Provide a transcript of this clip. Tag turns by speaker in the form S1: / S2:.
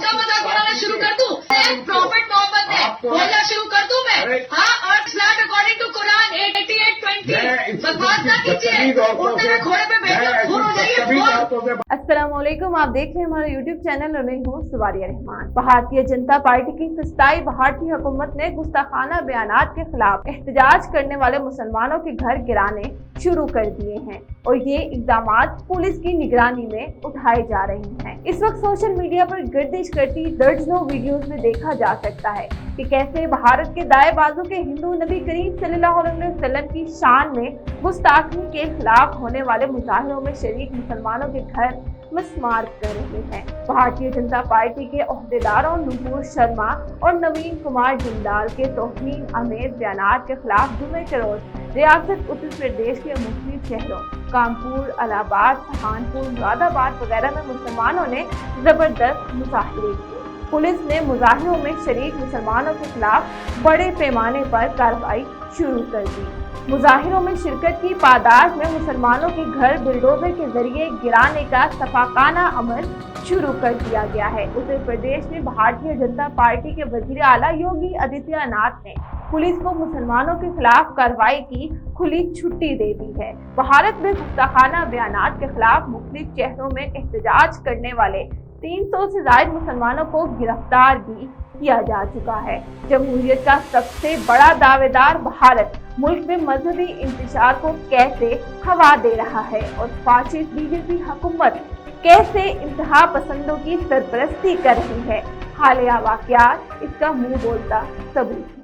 S1: उसका मजाक बनाना शुरू कर दूं? प्रॉफिट मोहम्मद ने बोलना शुरू कर दूं मैं? हाँ, अर्थ फ्लैट अकॉर्डिंग टू कुरान 88:20। बकवास ना कीजिए, उठने में घोड़े पे बैठकर खून हो जाइए।
S2: अस्सलामुअलैकुम, आप देख रहे हैं हमारा यूट्यूब चैनल और मैं हूँ सवारिया रहमान। भारतीय जनता पार्टी की फस्ताई भारतीय हुकूमत ने गुस्ताखाना बयानात के खिलाफ एहतजाज करने वाले मुसलमानों के घर गिराने शुरू कर दिए हैं और ये इकदाम पुलिस की निगरानी में उठाए जा रहे हैं। इस वक्त सोशल मीडिया पर गर्दिश करती दर्जनों वीडियोस में देखा जा सकता है कि कैसे भारत के दाएं बाजू के हिंदू नबी करीम सल्लल्लाहु अलैहि वसल्लम की शान में गुस्ताखी के खिलाफ होने वाले मुजाहिरों में शरीक मुसलमानों के घर मस्मार कर रहे हैं। भारतीय जनता पार्टी के ओहदेदारों नुपुर शर्मा और नवीन कुमार जिंदाल के तौहीन आमेज बयानात के खिलाफ जुमे के रोज रियासत उत्तर प्रदेश के मुख्तलिफ शहरों कानपुर, इलाहाबाद, सहारनपुर, मुरादाबाद वगैरह में मुसलमानों ने जबरदस्त मुजाहरे किए। पुलिस ने मुजाहिरों में शरीक मुसलमानों के खिलाफ बड़े पैमाने पर कार्रवाई शुरू कर दी। मुजाहिरों में शिरकत की पादाश में मुसलमानों के घर बुलडोजर के जरिए गिराने का सफाकाना अमल शुरू कर दिया गया है। उत्तर प्रदेश में भारतीय जनता पार्टी के वजीर आला योगी आदित्यनाथ ने पुलिस को मुसलमानों के खिलाफ कार्रवाई की खुली छुट्टी दे दी है। भारत में गुस्ताखाना बयानात के खिलाफ मुख्तलिफ शहरों में एहतजाज करने वाले 300 से ज्यादा मुसलमानों को गिरफ्तार भी किया जा चुका है। जमहूरियत का सबसे बड़ा दावेदार भारत मुल्क में मजहबी इंतशार को कैसे हवा दे रहा है और फाशिस्ट बीजेपी हुकूमत कैसे इंतहा पसंदों की सरपरस्ती कर रही है। हालिया वाकयात इसका मुंह बोलता सबूत है।